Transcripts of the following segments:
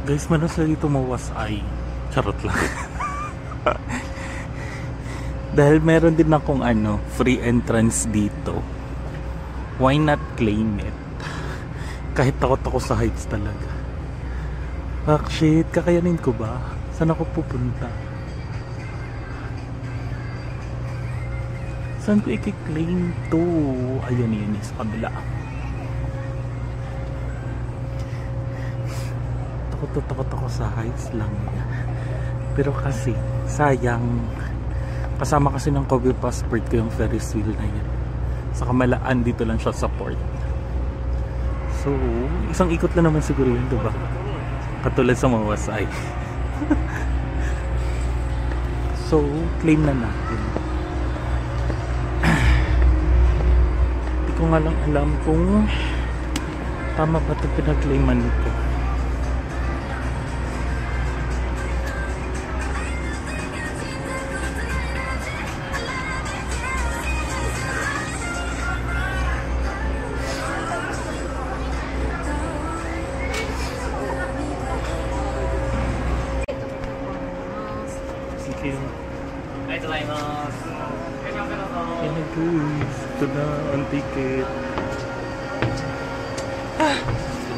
Guys, manos na dito mawasay. Charot lang. Dahil meron din akong free entrance dito. Why not claim it? Kahit takot ako sa heights talaga. Shit, kakayanin ko ba? Saan ako pupunta? Saan ko i-claim to? Ayun yun sa kabila. Takot ako sa heights lang. Pero kasi, sayang. Kasama kasi ng COVID passport ko yung Ferris wheel na yan. Sa Kamalaan, dito lang siya sa port. So, isang ikot lang naman siguro yun, diba? Katulad sa mawasay. So, claim na natin. Hindi ko nga lang alam kung tama ba ito pinag-claiman ko. Ito na ang ticket.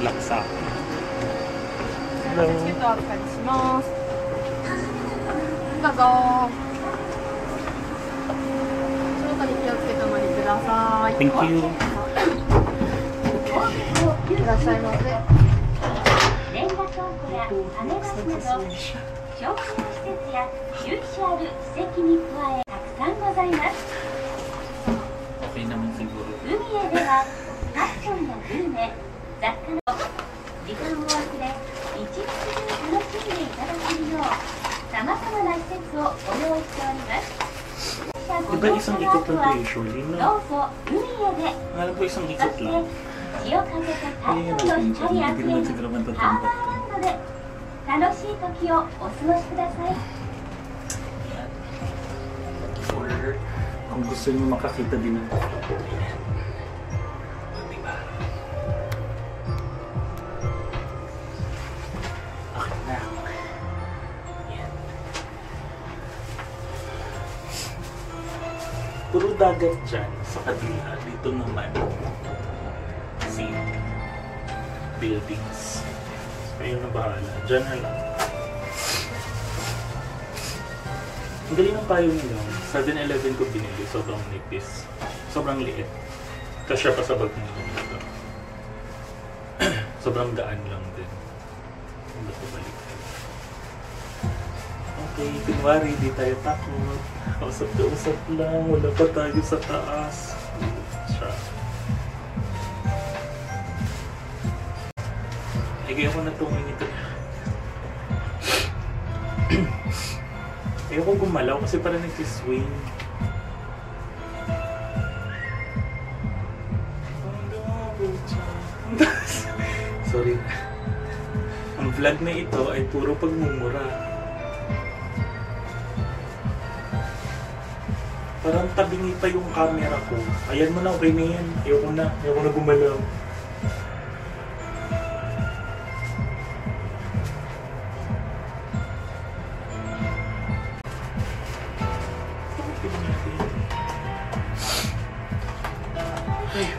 Laksa. Hello. Thank you. Okay naman siguro. Diba isang ikot lang ito usually, no? Alam ko isang ikot lang. Kaya yun natin dyan. Hindi naman siguro man tatambat ko. Or kung gusto nyo makakita din ng diba? Okay na. Yan. Puro dagat dyan sa kabila. Dito naman see buildings. Kayo na bahala. Dyan na lang. Ang galing ng payo nila. 7-Eleven ko binili. Sobrang nipis. Sobrang liit. Kasya pa sa bag nila dito. Sobrang gaan lang din. Ang ba't balik tayo? Okay, kunwari, di tayo takot. Usap lang. Wala pa tayo sa taas. Siya. Higay ako na tumingin ito. Ayoko gumalaw kasi parang nag-swing. Sorry. Ang vlog na ito ay puro pagmumura. Parang tabingi pa yung camera ko. Ayan mo na, okay na yan. Ayoko na gumalaw.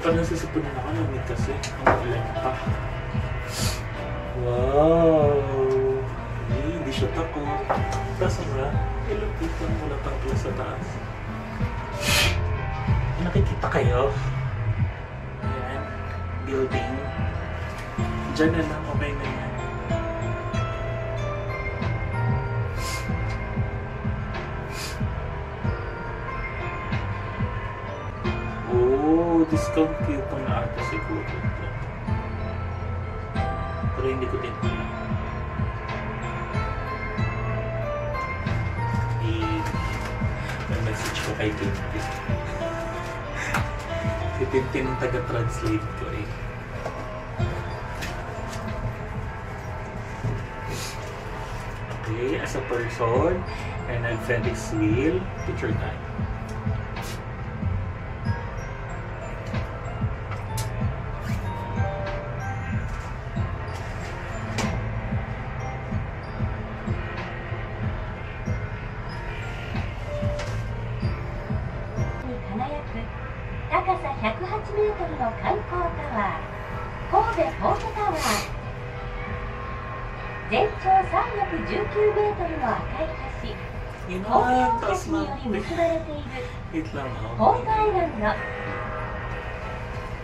Parang sisipunan ako namit kasi ang ulan pa. Wow! Hindi siya takot. Tapos nga, ilupitan mula pangkula sa taas. Nakikita kayo? Ayan. Building. Diyan na lang, okay na yan. Discount coupon na ata siguro ito. Pero hindi ko din alam. I-message ko kay Tintin. Si Tintin ang taga-translate ko eh. Okay, as a person and a Ferris wheel, picture time. の観光タワー、神戸ポートタワー。全長319メートルの赤い橋、神戸大橋により結ばれている神戸アイランド、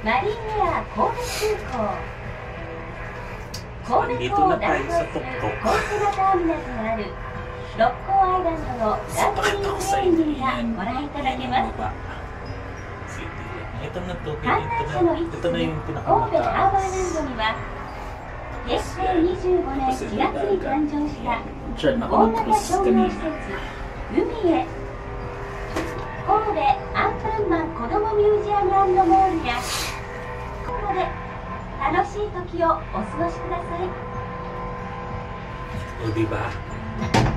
マリンエア神戸空港、神戸港を代表するコンテナターミナルがある六甲アイランドのランドリングエンジンがご覧いただけます。観覧車の一つに神戸ハーバーランドには平成25年4月に誕生した大型商業施設海へ、神戸アンパンマン子どもミュージアム&モールやここで楽しい時をお過ごしください。O diba?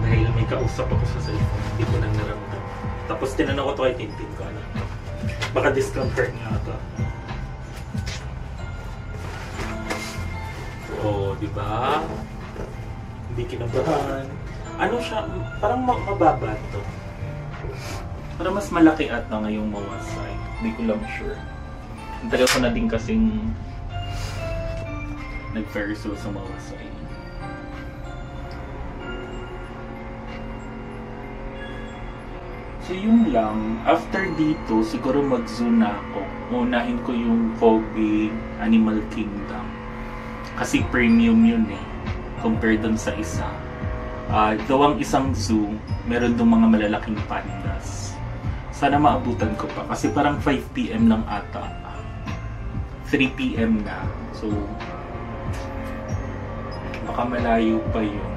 Dahil may kausap ako sa cellphone, hindi ko nang naramdam. Tapos tinanong ko to kay Tintin ko, ano? Baka discomfort nga ito. O, diba? Hindi kinabahan. Ano siya? Parang mababa ito. Parang mas malaki ata ngayong mawasay. Hindi ko lang sure. Ang tagal ko na din kasing nag-Ferris wheel sa mawasay. So yun lang. After dito, siguro mag-zoo na ako. Unahin ko yung Kobe Animal Kingdom. Kasi premium yun eh. Compared dun sa isa. Ang isang zoo, meron dun mga malalaking pandas. Sana maabutan ko pa. Kasi parang 5 PM lang ata. 3 PM na. So, baka malayo pa yun.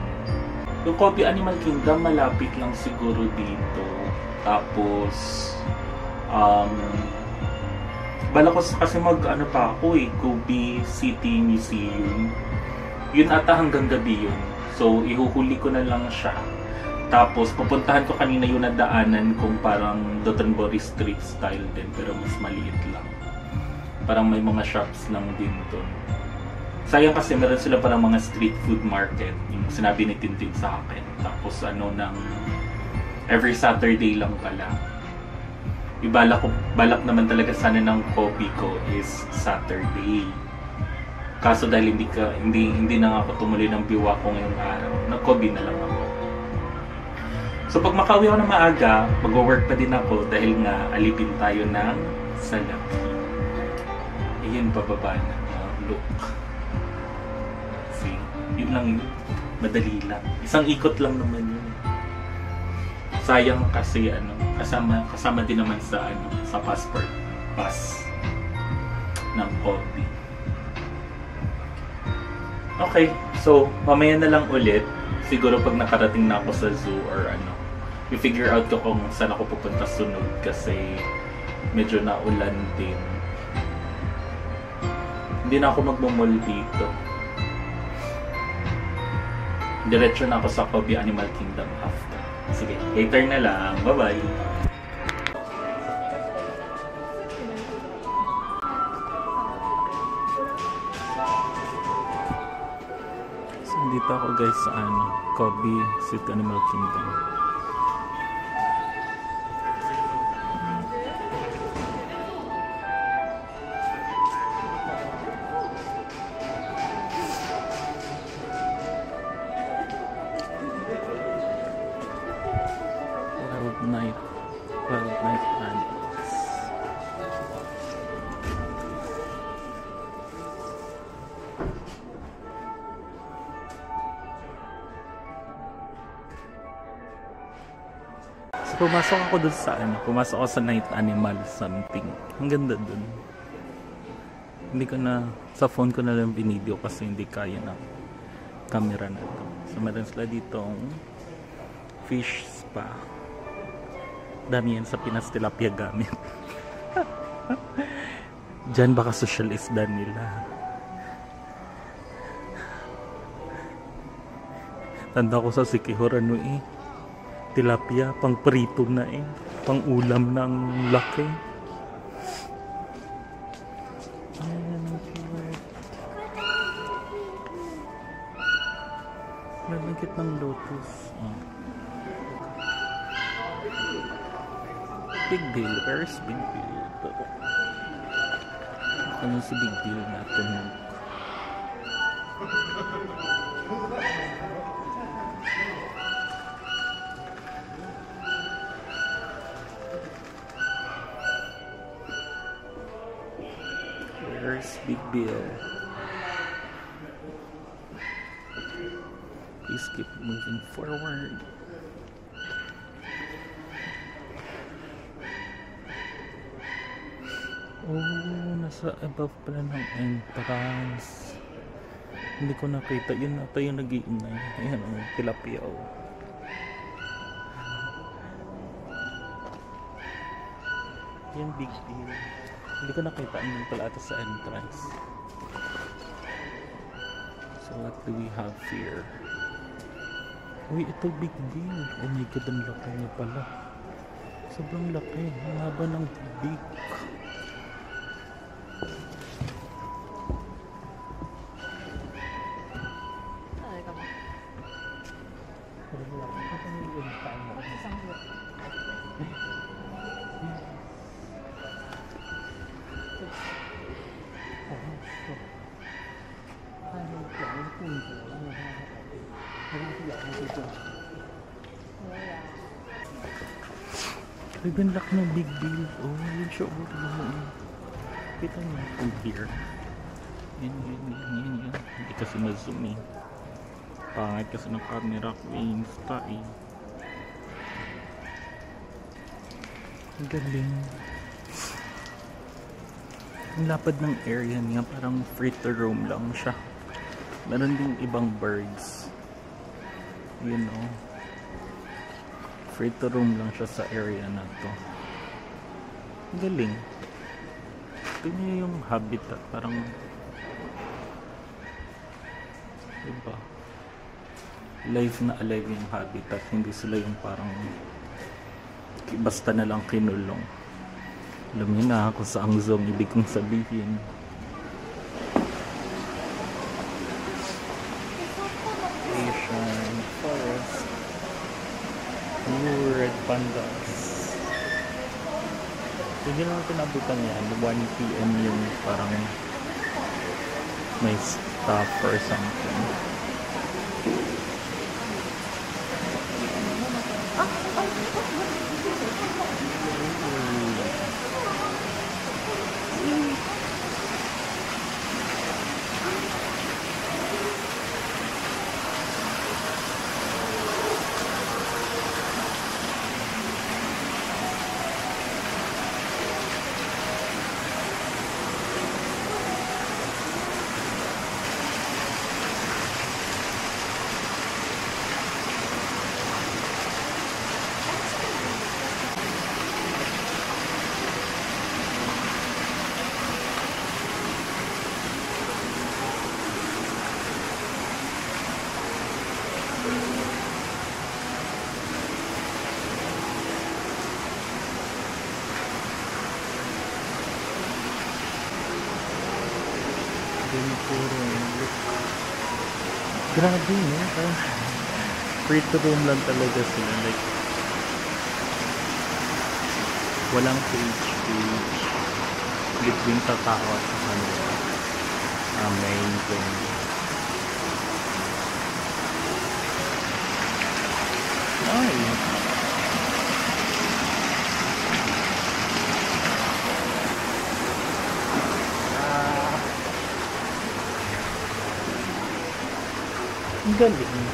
Yung Kobe Animal Kingdom, malapit lang siguro dito. Tapos, bala ko kasi mag-ano pa ako eh, Kobe City Museum. Yun ata hanggang gabi yun. So, ihuhuli ko na lang siya. Tapos, pupuntahan ko kanina yung nadaanan kung parang Dotonbori Street style din, pero mas maliit lang. Parang may mga shops lang din doon. Sayang kasi meron sila parang mga street food market, yung sinabi ni Tintin sa akin. Tapos, every Saturday lang pala. Balak naman talaga sana ng Kobe ko is Saturday. Kaso dahil hindi na ako tumuloy ng biwa ko ngayong araw, nag-Kobe na lang ako. So pag makauwi ako na maaga, mag-work pa din ako dahil nga alipin tayo ng salapi. Iyon bababa na look. See, yun lang yun. Madali lang. Isang ikot lang naman yun. Sayang kasi kasama din naman sa passport pass ng Kobe. Okay, so mamaya na lang ulit. Siguro pag nakarating na ako sa zoo or i-figure out ko kung saan ako pupunta sunod kasi medyo naulan din. Hindi na ako magmamall dito. Diretso na ako sa Kobe Animal Kingdom after. Sige, later na lang. Bye-bye! So, dito ako guys sa Kobe City Animal Kingdom. Wildlife animals. So pumasok ako dun sa pumasok ako sa night animal something. Ang ganda dun. Hindi ko na, sa phone ko na lang binideo kasi hindi kaya ng camera na to. So meron sila ditong fish spa. Dami yan sa Pinas tilapia gamit. Diyan baka social isda nila. Tanda ko sa Sikihor tilapia pang prito na pang ulam ng laki. Lalagit ng lotus. Big Bill. Where's Big Bill? Ano si Big Deal na tunog? Where's Big Bill? Please keep moving forward. Oh, nasa above pala ng entrance. Hindi ko nakita. Yun na tayo nag-iingay. Ayan o, tilapia o. Yan Big Deal. Hindi ko nakita. Andun pala ito sa entrance. So what do we have here? Uy, ito Big Deal. Oh my God, ang laki niya pala. Sobrang laki. Ang haba ng big. Ay, binlock ng Big Deal. Oh, yun siya. Kita niyo from here. Yan. Hindi kasi ma-zoom eh. Pangit kasi ng camera ko eh. Insta eh. Ang galing. Ang lapad ng area niya. Parang free to roam lang siya. Meron ding ibang birds. You know. Free to roam lang siya sa area na to. Ang galing. Ito niya yung habitat. Parang diba? Live na alive yung habitat. Hindi sila yung parang basta na lang kinulong. Alam niyo na kung saang zoom ibig kong sabihin. Asian forest. Red pandas. Hindi naman pinabutan yan. 1 PM yung parang may stop or something. Grabe, no? Parang free to roam lang talaga sila. Like, walang page between sa tao at sa kanila. Amazing. Ay! Ang galing.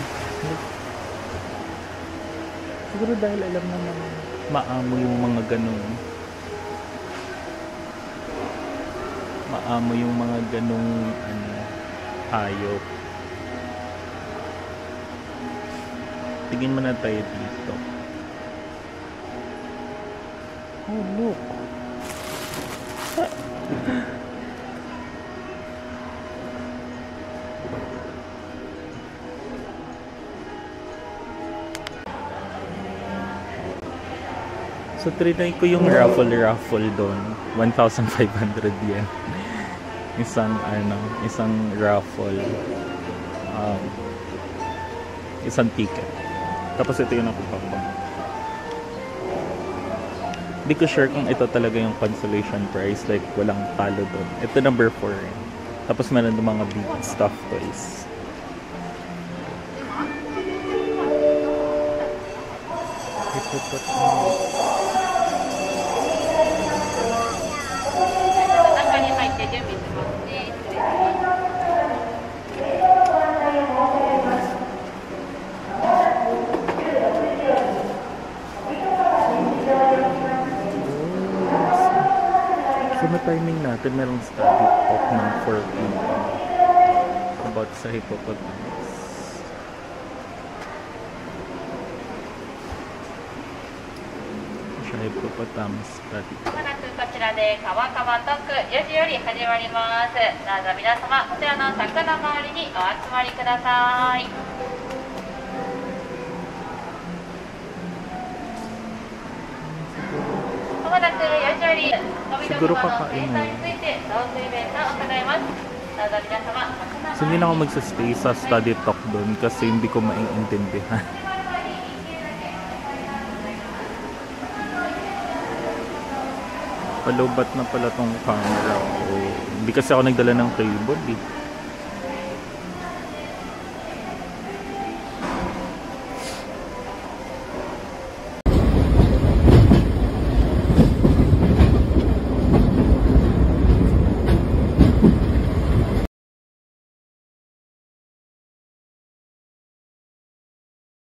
Siguro dahil alam naman maamo yung mga ganong hayop. Tingin mo na tayo dito. Oh, look. So, trinay ko yung raffle doon. 1,500 yen. Isang raffle. Isang ticket. Tapos ito yung nakuha ko. Di ko sure kung ito talaga yung consolation prize. Like, walang talo doon. Ito number 4. Tapos meron ng mga big stuff toys. So, na timing natin, merong study talk ng 4 p.m. about sa hippopotamus. Siya hippopotamus study. まもなくこちらで川川特区4時より始まります。どうぞ皆様、こちらの柵の周りにお集まりください。まもなく4時より飛びどころの生産について導水イベントを行います。どうぞ皆様、 So, hindi na ako magsastay sa study talk doon kasi hindi ko maiintindihan. Palubat na pala tong camera ko. Hindi kasi ako nagdala ng cable eh.